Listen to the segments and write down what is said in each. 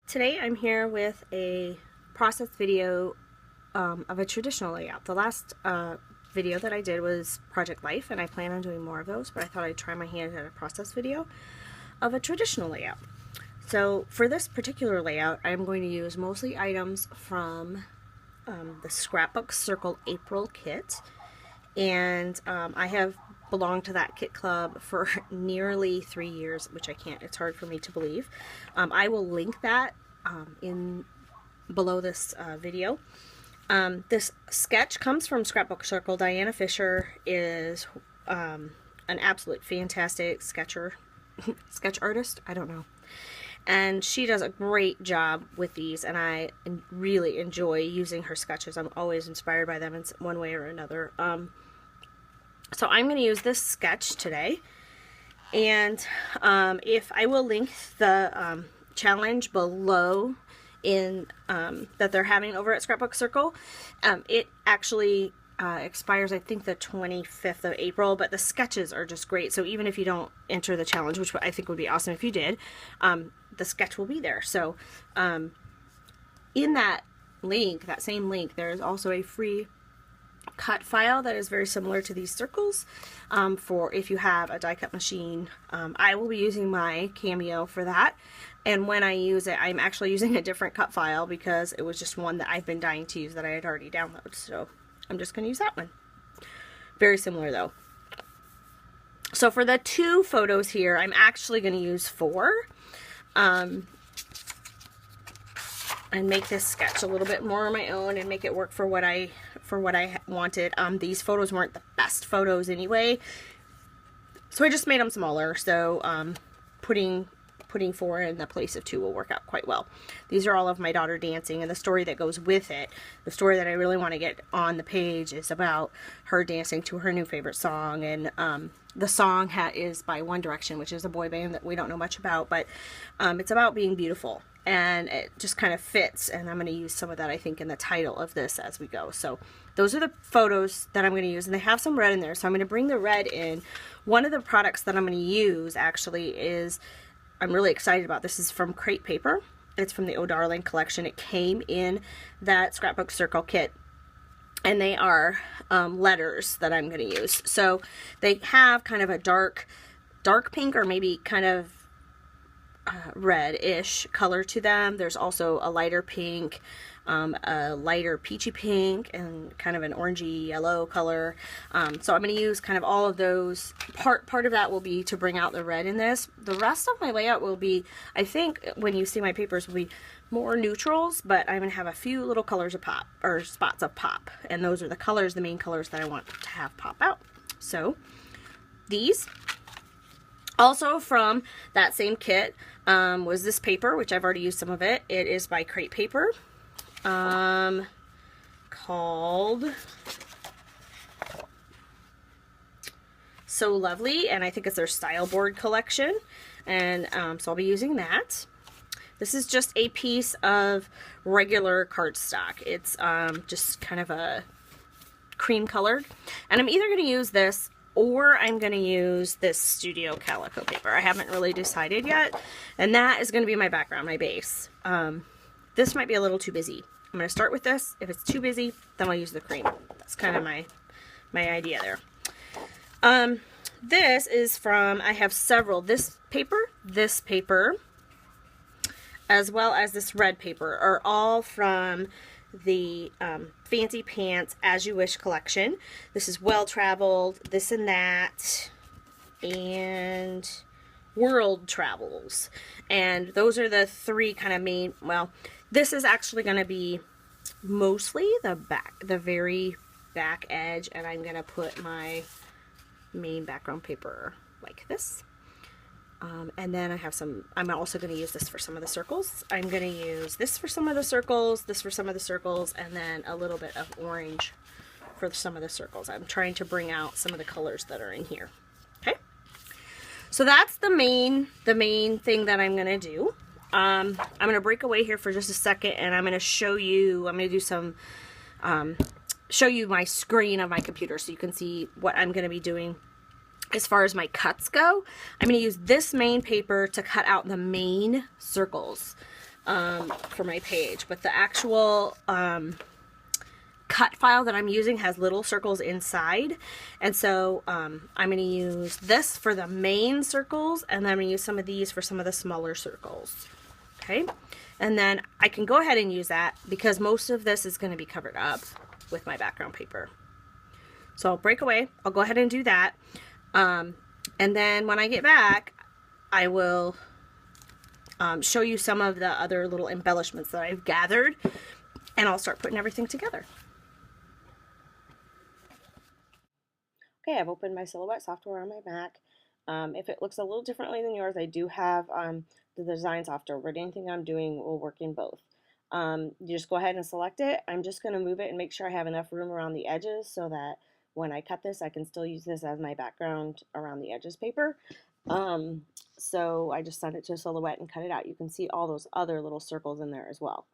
Today I'm here with a process video of a traditional layout. The last video that I did was Project Life, and I plan on doing more of those, but I thought I'd try my hand at a process video of a traditional layout. So for this particular layout, I'm going to use mostly items from the Scrapbook Circle April kit, and I have belonged to that kit club for nearly 3 years, which it's hard for me to believe. I will link that in below this video. This sketch comes from Scrapbook Circle. Diana Fisher is an absolute fantastic sketch artist, I don't know. And she does a great job with these, and I really enjoy using her sketches. I'm always inspired by them in one way or another. So I'm going to use this sketch today, and if I will link the challenge below in that they're having over at Scrapbook Circle. It actually expires, I think, the 25th of April, but the sketches are just great. So even if you don't enter the challenge, which I think would be awesome if you did, the sketch will be there. So in that link, that same link, there is also a free cut file that is very similar to these circles for if you have a die cut machine. I will be using my Cameo for that, and when I use it, I'm actually using a different cut file because it was just one that I've been dying to use that I had already downloaded, so I'm just going to use that one. Very similar though. So for the two photos here, I'm actually going to use 4 and make this sketch a little bit more on my own and make it work for what I wanted. These photos weren't the best photos anyway, so I just made them smaller. So putting 4 in the place of 2 will work out quite well. These are all of my daughter dancing, and the story that goes with it, the story that I really want to get on the page, is about her dancing to her new favorite song. And the song is by One Direction, which is a boy band that we don't know much about, but it's about being beautiful. And it just kind of fits, and I'm going to use some of that, I think, in the title of this as we go. So those are the photos that I'm going to use, and they have some red in there, so I'm going to bring the red in. One of the products that I'm going to use, actually, is, I'm really excited about. This is from Crate Paper. It's from the Oh Darling collection. It came in that Scrapbook Circle kit, and they are letters that I'm going to use. So they have kind of a dark pink, or maybe kind of red-ish color to them. There's also a lighter pink, a lighter peachy pink, and kind of an orangey yellow color. So I'm going to use kind of all of those. Part of that will be to bring out the red in this. The rest of my layout will be, I think, when you see my papers, will be more neutrals, but I'm going to have a few little colors of pop, or spots of pop, and those are the colors, the main colors that I want to have pop out. So these, also from that same kit, was this paper, which I've already used some of it. It is by Crate Paper, called So Lovely, and I think it's their Style Board collection, and so I'll be using that. This is just a piece of regular cardstock. It's just kind of a cream colored, and I'm either going to use this or I'm going to use this Studio Calico paper. I haven't really decided yet, and that is going to be my background, my base. This might be a little too busy. I'm going to start with this. If it's too busy, then I'll use the cream. That's kind of my idea there. This is from, I have several. This paper, as well as this red paper are all from the Fancy Pants As You Wish collection. This is Well Traveled, This and That, and World Travels. And those are the 3 kind of main, well, this is actually going to be mostly the very back edge, and I'm going to put my main background paper like this. And then I have some, I'm also going to use this for some of the circles. I'm going to use this for some of the circles, this for some of the circles, and then a little bit of orange for some of the circles. I'm trying to bring out some of the colors that are in here. Okay, so that's the main thing that I'm going to do. I'm going to break away here for just a second, and I'm going to show you, I'm going to do some, show you my screen of my computer so you can see what I'm going to be doing As far as my cuts go, I'm going to use this main paper to cut out the main circles. for my page, but the actual cut file that I'm using has little circles inside, and so I'm going to use this for the main circles, and then I'm going to use some of these for some of the smaller circles. Okay, and then I can go ahead and use that because most of this is going to be covered up with my background paper. So I'll break away, I'll go ahead and do that, and then when I get back I will show you some of the other little embellishments that I've gathered, and I'll start putting everything together. Okay, I've opened my Silhouette software on my Mac. If it looks a little differently than yours, I do have the design software, but anything I'm doing will work in both. You just go ahead and select it. I'm just going to move it and make sure I have enough room around the edges so that when I cut this, I can still use this as my background around the edges paper. So I just sent it to Silhouette and cut it out. You can see all those other little circles in there as well.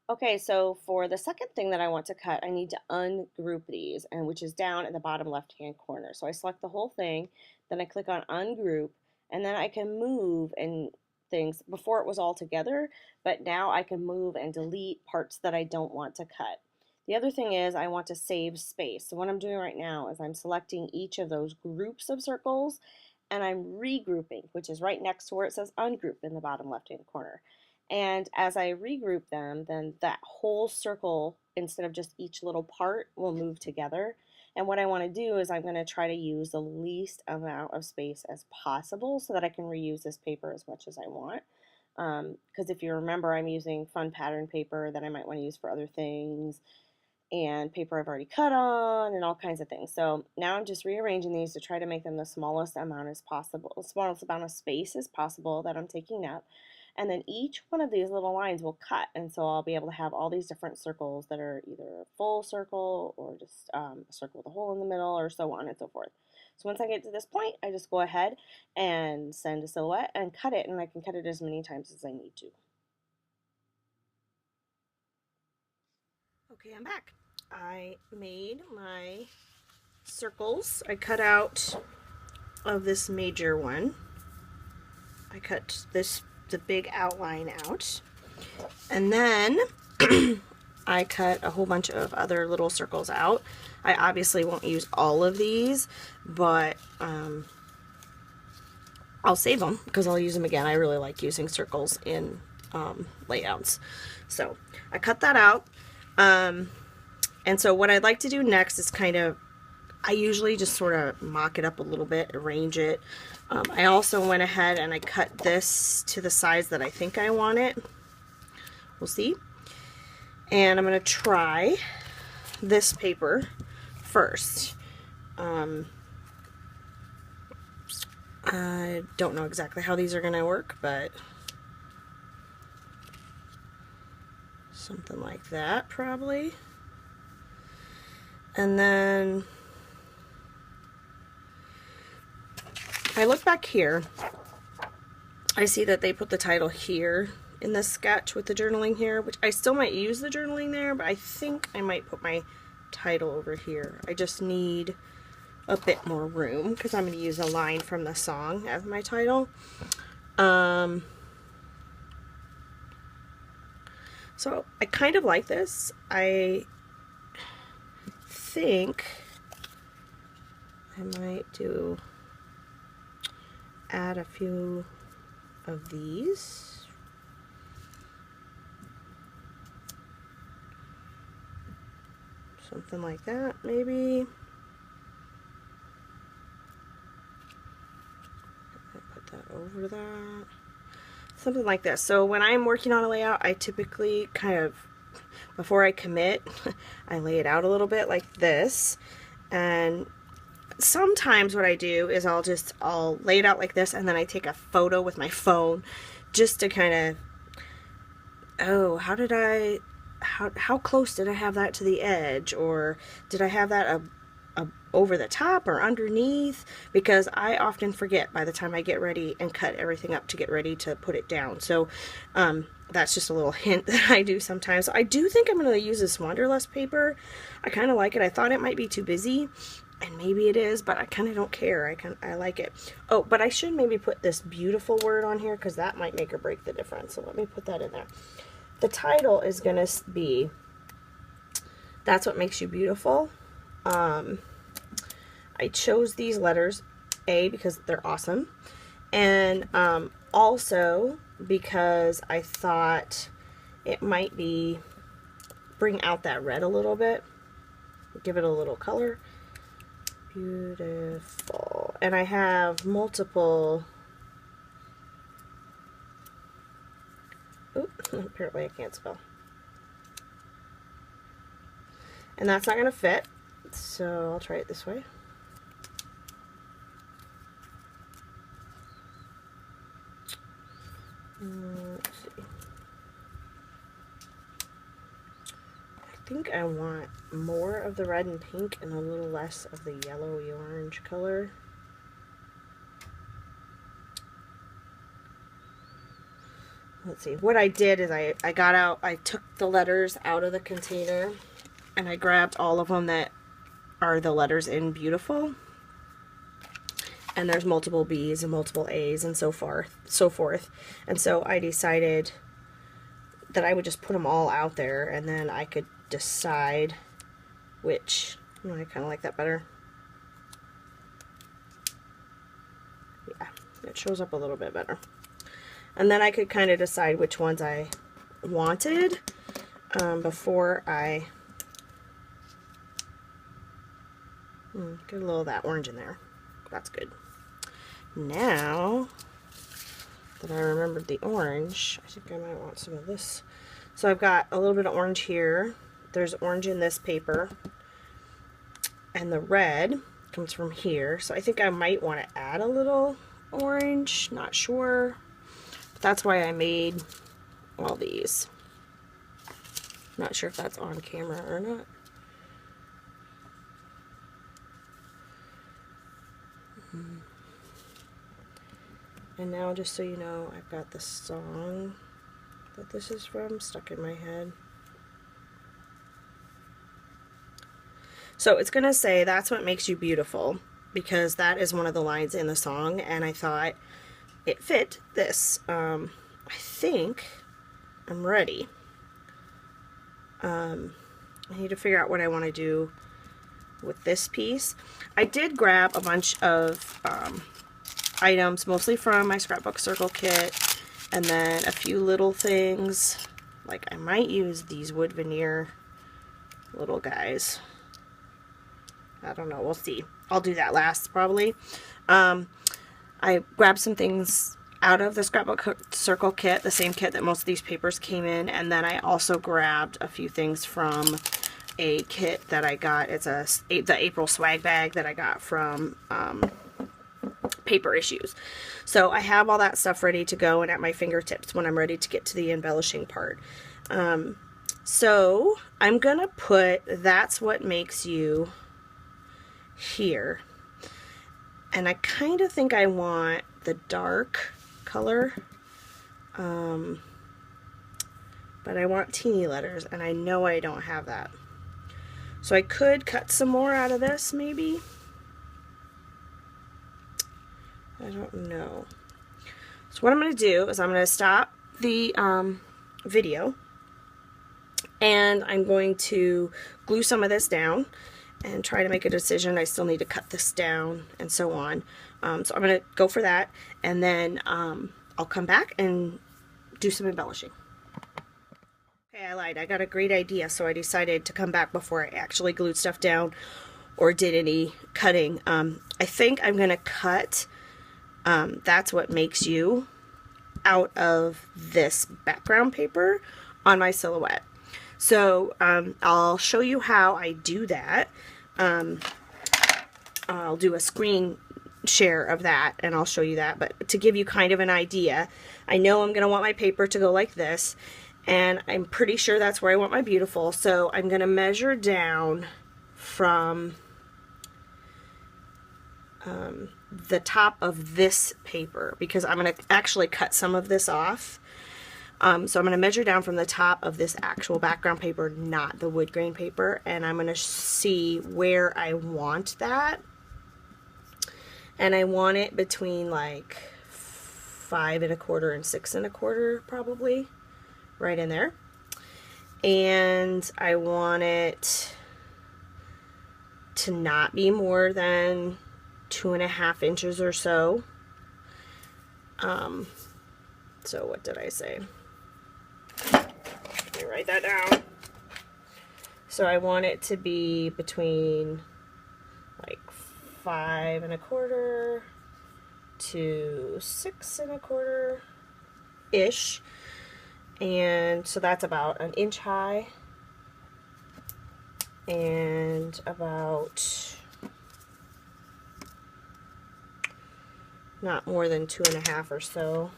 Okay, so for the second thing that I want to cut, I need to ungroup these, and which is down in the bottom left-hand corner. So I select the whole thing, then I click on ungroup, and then I can move and things. Before it was all together, but now I can move and delete parts that I don't want to cut. The other thing is I want to save space. So what I'm doing right now is I'm selecting each of those groups of circles, and I'm regrouping, which is right next to where it says ungroup in the bottom left-hand corner. And as I regroup them, then that whole circle, instead of just each little part, will move together. And what I want to do is I'm going to try to use the least amount of space as possible so that I can reuse this paper as much as I want. Because if you remember, I'm using fun pattern paper that I might want to use for other things, and paper I've already cut on, and all kinds of things. So now I'm just rearranging these to try to make them the smallest amount as possible, the smallest amount of space as possible that I'm taking up. And then each one of these little lines will cut, and so I'll be able to have all these different circles that are either a full circle or just a circle with a hole in the middle, or so on and so forth. So once I get to this point, I just go ahead and send a Silhouette and cut it, and I can cut it as many times as I need to. Okay, I'm back. I made my circles. I cut out of this major one. I cut the big outline out, and then I cut a whole bunch of other little circles out. I obviously won't use all of these, but I'll save them because I'll use them again. I really like using circles in layouts. So I cut that out, and so what I'd like to do next is I usually just sort of mock it up a little bit, arrange it. I also went ahead and I cut this to the size that I think I want it. We'll see. And I'm going to try this paper first. I don't know exactly how these are going to work, but something like that probably. And then I look back here, I see that they put the title here in this sketch with the journaling here, which I still might use the journaling there, but I think I might put my title over here. I just need a bit more room because I'm going to use a line from the song as my title. So I kind of like this. I think I might add a few of these. Something like that, maybe. Put that over that. Something like this. So when I'm working on a layout, I typically before I commit, I lay it out a little bit like this. And sometimes what I do is I'll lay it out like this, and then I take a photo with my phone just to how close did I have that to the edge, or did I have that over the top or underneath, because I often forget by the time I get ready and cut everything up to get ready to put it down. So that's just a little hint that I do sometimes. I do think I'm going to use this Wanderlust paper. I kind of like it. I thought it might be too busy, and maybe it is, but I kind of don't care. I like it. Oh, but I should maybe put this beautiful word on here because that might make or break the difference. So let me put that in there. The title is going to be That's What Makes You Beautiful. I chose these letters, A, because they're awesome, and also because I thought it might bring out that red a little bit, give it a little color. Beautiful. And I have multiple, apparently I can't spell. And that's not going to fit, so I'll try it this way. Let's see. I think I want more of the red and pink and a little less of the yellowy orange color. Let's see. What I did is I took the letters out of the container and I grabbed all of them that are the letters in beautiful. And there's multiple B's and multiple A's and so forth. And so I decided that I would just put them all out there and then I could decide which. I kind of like that better. Yeah, it shows up a little bit better. And then I could kind of decide which ones I wanted before I get a little of that orange in there. That's good. Now that I remembered the orange, I think I might want some of this. So I've got a little bit of orange here. There's orange in this paper. And the red comes from here. So I think I might want to add a little orange. Not sure. But that's why I made all these. Not sure if that's on camera or not. And now, just so you know, I've got the song that this is from stuck in my head. So it's going to say, "That's what makes you beautiful," because that is one of the lines in the song, and I thought it fit this. I think I'm ready. I need to figure out what I want to do with this piece. I did grab a bunch of items, mostly from my scrapbook circle kit, and then a few little things, like I might use these wood veneer little guys. I don't know, we'll see. I'll do that last probably. I grabbed some things out of the scrapbook circle kit, the same kit that most of these papers came in, and then I also grabbed a few things from a kit that I got. It's the April swag bag that I got from Paper Issues. So I have all that stuff ready to go and at my fingertips when I'm ready to get to the embellishing part. So I'm gonna put "That's What Makes You" here, and I kind of think I want the dark color, but I want teeny letters, and I know I don't have that. So I could cut some more out of this, maybe. I don't know. So what I'm going to do is I'm going to stop the video, and I'm going to glue some of this down and try to make a decision. I still need to cut this down and so on. So I'm going to go for that, and then I'll come back and do some embellishing. Okay, I lied. I got a great idea, so I decided to come back before I actually glued stuff down or did any cutting. I think I'm going to cut "That's What Makes You" out of this background paper on my silhouette. So I'll show you how I do that. I'll do a screen share of that and I'll show you that, but to give you kind of an idea, I know I'm going to want my paper to go like this, and I'm pretty sure that's where I want my beautiful, so I'm going to measure down from the top of this paper, because I'm going to actually cut some of this off. So I'm going to measure down from the top of this actual background paper, not the wood grain paper, and I'm going to see where I want that. And I want it between like 5 1/4 and 6 1/4, probably, right in there. And I want it to not be more than 2.5 inches or so. So what did I say? Let me write that down. So I want it to be between like 5 1/4 to 6 1/4 ish. And so that's about 1 inch high and about not more than 2.5 or so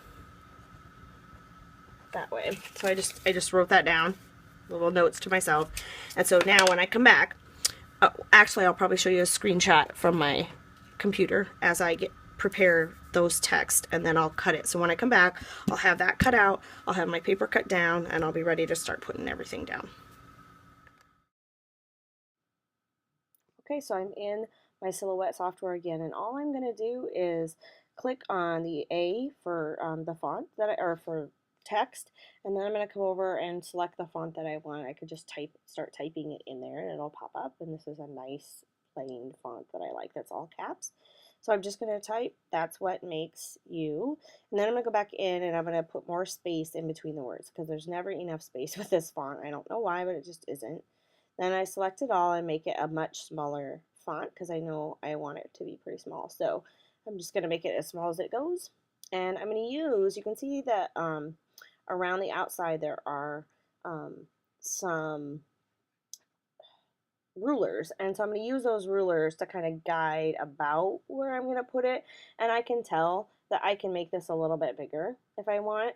that way. So I just wrote that down, little notes to myself. And so now when I come back, actually I'll probably show you a screenshot from my computer as I prepare those texts, and then I'll cut it. So when I come back, I'll have that cut out, I'll have my paper cut down, and I'll be ready to start putting everything down. Okay, so I'm in my Silhouette software again, and all I'm going to do is click on the A for the font or for text, and then I'm going to come over and select the font that I want. I could just start typing it in there, and it'll pop up. And this is a nice plain font that I like. That's all caps. So I'm just going to type, "That's what makes you," and then I'm going to go back in and I'm going to put more space in between the words because there's never enough space with this font. I don't know why, but it just isn't. Then I select it all and make it a much smaller font because I know I want it to be pretty small. So I'm just going to make it as small as it goes. And I'm going to use, you can see that around the outside there are some rulers, and so I'm going to use those rulers to kind of guide about where I'm going to put it, and I can tell that I can make this a little bit bigger if I want,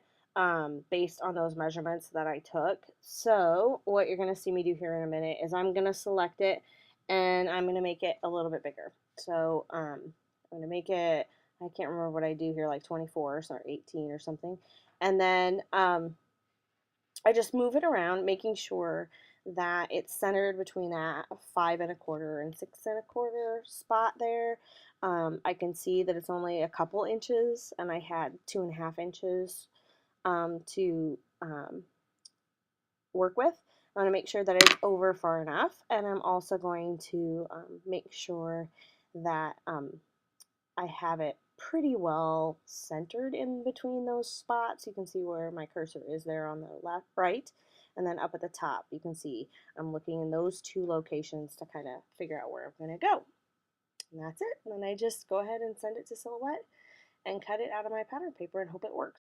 based on those measurements that I took. So what you're going to see me do here in a minute is I'm going to select it and I'm going to make it a little bit bigger. So I'm going to make it, I can't remember what I do here, like 24 or 18 or something, and then I just move it around, making sure that it's centered between that 5 1/4 and 6 1/4 spot there. I can see that it's only a couple inches, and I had 2.5 inches to work with. I want to make sure that it's over far enough, and I'm also going to make sure that I have it pretty well centered in between those spots. You can see where my cursor is there on the left, right, and then up at the top you can see I'm looking in those two locations to kind of figure out where I'm going to go. And that's it. And then I just go ahead and send it to Silhouette and cut it out of my pattern paper and hope it works.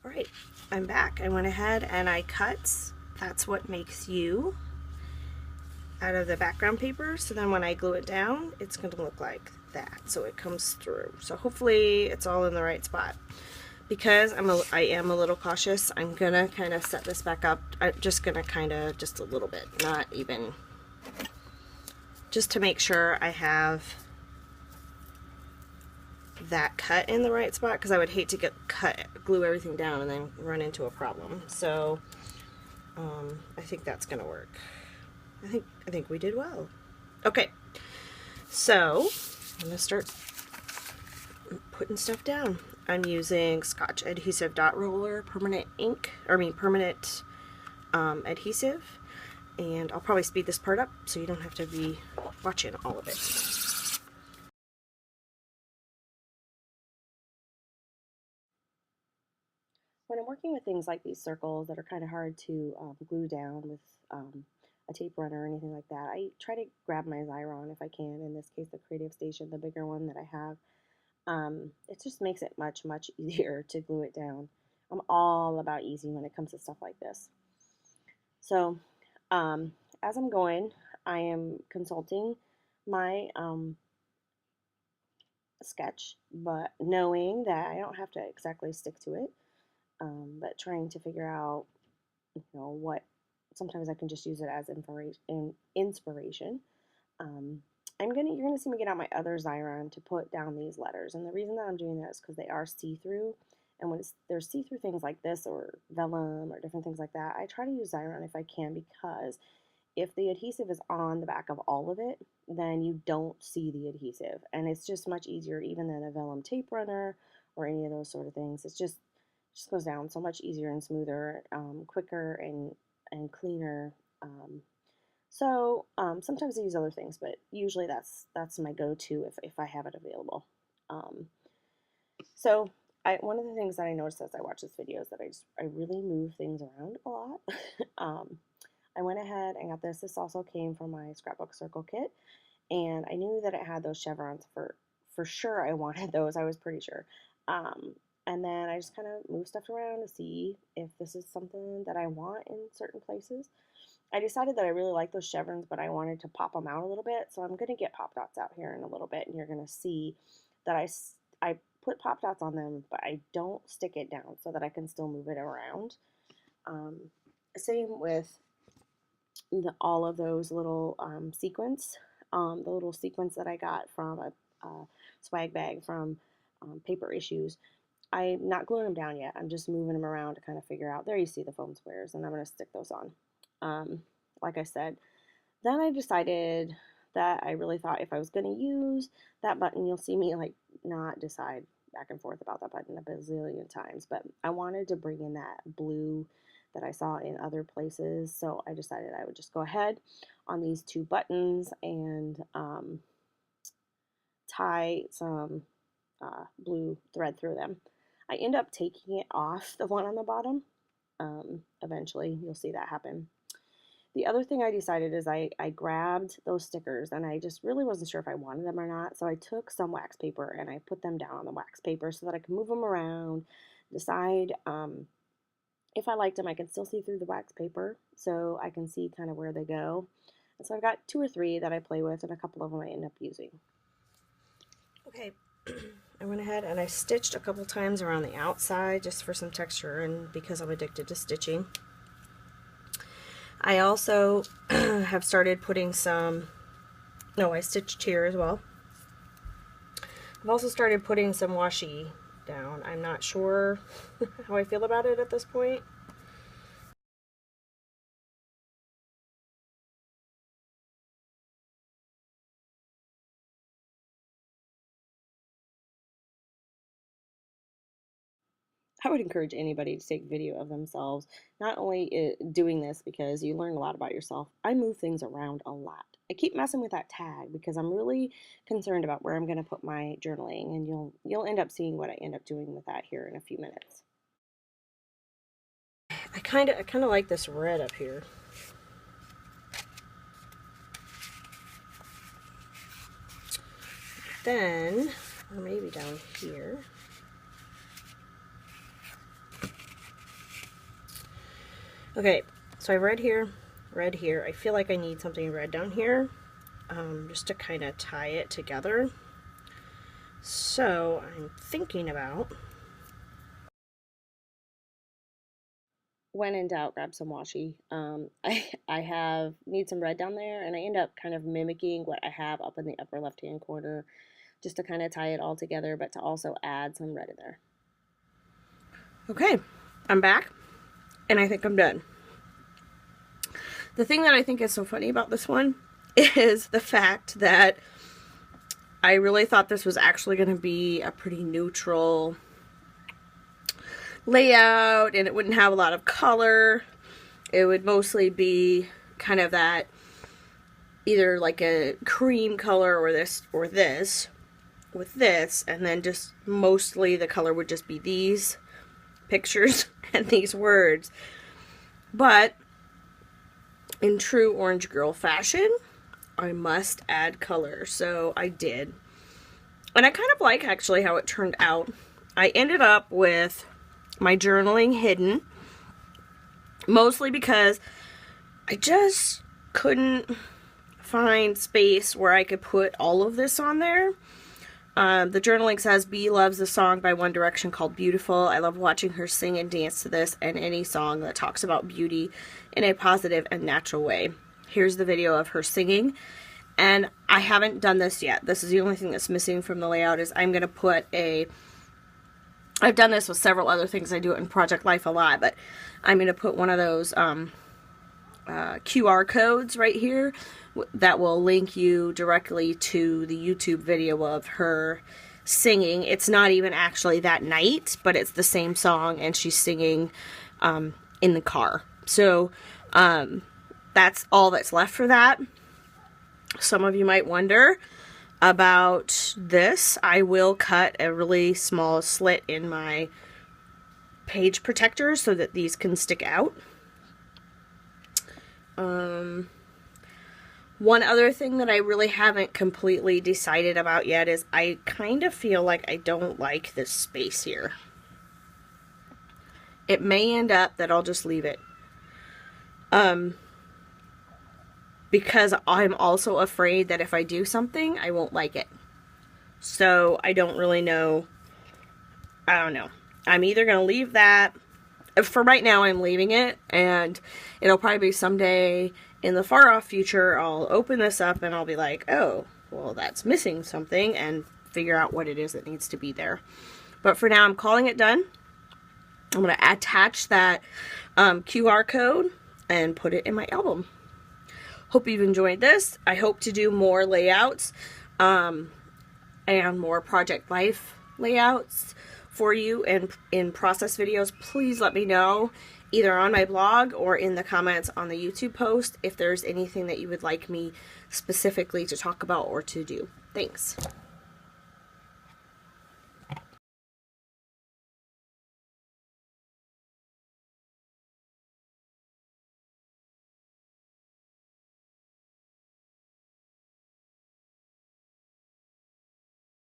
All right, I'm back. I went ahead and I cut "That's What Makes You" out of the background paper, so then when I glue it down it's going to look like that, so it comes through. So hopefully it's all in the right spot. Because I am a little cautious, I'm gonna kind of set this back up. I'm just gonna kind of just a little bit, not even, just to make sure I have that cut in the right spot, because I would hate to glue everything down and then run into a problem. So I think that's gonna work. I think we did well. Okay, so I'm gonna start putting stuff down. I'm using Scotch Adhesive Dot Roller permanent permanent adhesive, and I'll probably speed this part up so you don't have to be watching all of it. When I'm working with things like these circles that are kind of hard to glue down with a tape runner or anything like that, I try to grab my Xyron if I can. In this case, the Creative Station, the bigger one that I have. It just makes it much, much easier to glue it down. I'm all about easy when it comes to stuff like this. So as I'm going, I am consulting my sketch, but knowing that I don't have to exactly stick to it, but trying to figure out, what, sometimes I can just use it as inspiration. You're gonna see me get out my other Xyron to put down these letters, and the reason that I'm doing that is because they are see-through, And when there's see-through things like this or vellum or different things like that, I try to use Xyron if I can, because if the adhesive is on the back of all of it, then you don't see the adhesive. And it's just much easier even than a vellum tape runner or any of those sort of things. It's just goes down so much easier and smoother, quicker and cleaner. Sometimes I use other things, but usually that's my go-to if I have it available. Um, so one of the things that I noticed as I watch this video is that I really move things around a lot. I went ahead and got this. This also came from my scrapbook circle kit, and I knew that it had those chevrons for sure. I wanted those. I was pretty sure. And then I just kind of moved stuff around to see if this is something that I want in certain places. I decided that I really like those chevrons, but I wanted to pop them out a little bit, so I'm going to get pop dots out here in a little bit, and you're going to see that I put pop dots on them, but I don't stick it down so that I can still move it around. Same with all of those little sequins, the little sequins that I got from a swag bag from Paper Issues. I'm not gluing them down yet. I'm just moving them around to kind of figure out. There you see the foam squares, and I'm going to stick those on. Like I said, then I decided that I really thought if I was going to use that button, you'll see me like not decide back and forth about that button a bazillion times, but I wanted to bring in that blue that I saw in other places, so I decided I would just go ahead on these two buttons and tie some blue thread through them. I end up taking it off the one on the bottom. Eventually, you'll see that happen. The other thing I decided is I grabbed those stickers, and I just really wasn't sure if I wanted them or not, so I took some wax paper and I put them down on the wax paper so that I could move them around, decide if I liked them. I can still see through the wax paper, so I can see kind of where they go. And so I've got 2 or 3 that I play with, and a couple of them I end up using. Okay, I went ahead and I stitched a couple times around the outside just for some texture and because I'm addicted to stitching. I also have started putting I stitched here as well. I've also started putting some washi down. I'm not sure how I feel about it at this point. I would encourage anybody to take video of themselves, not only doing this because you learn a lot about yourself. I move things around a lot. I keep messing with that tag because I'm really concerned about where I'm going to put my journaling, and you'll end up seeing what I end up doing with that here in a few minutes. I kind of like this red up here. Then, or maybe down here. Okay, so I have red here. I feel like I need something red down here, just to kind of tie it together. So I'm thinking about, when in doubt, grab some washi. I need some red down there, and I end up kind of mimicking what I have up in the upper left-hand corner, just to kind of tie it all together, but to also add some red in there. Okay, I'm back, and I think I'm done. The thing that I think is so funny about this one is the fact that I really thought this was actually going to be a pretty neutral layout, and it wouldn't have a lot of color. It would mostly be kind of that either like a cream color or this with this, and then just mostly the color would just be these pictures and these words. But in true Orange Girl fashion, I must add color, so I did. And I kind of like actually how it turned out. I ended up with my journaling hidden, mostly because I just couldn't find space where I could put all of this on there. The journaling says, "B loves the song by One Direction called Beautiful. I love watching her sing and dance to this and any song that talks about beauty in a positive and natural way." Here's the video of her singing, and I haven't done this yet. This is the only thing that's missing from the layout, is I'm going to put a I've done this with several other things. I do it in Project Life a lot, but I'm going to put one of those QR codes right here that will link you directly to the YouTube video of her singing. It's not even actually that night, but it's the same song, and she's singing in the car. So that's all that's left for that. Some of you might wonder about this. I will cut a really small slit in my page protector so that these can stick out. One other thing that I really haven't completely decided about yet is I kind of feel like I don't like this space here. It may end up that I'll just leave it. Because I'm also afraid that if I do something, I won't like it. So I don't really know. I don't know. I'm either going to leave that. For right now, I'm leaving it. And it'll probably be someday in the far off future, I'll open this up and I'll be like, oh, well, that's missing something, and figure out what it is that needs to be there. But for now, I'm calling it done. I'm going to attach that QR code and put it in my album. Hope you've enjoyed this. I hope to do more layouts and more Project Life layouts for you and in process videos. Please let me know either on my blog or in the comments on the YouTube post if there's anything that you would like me specifically to talk about or to do. Thanks.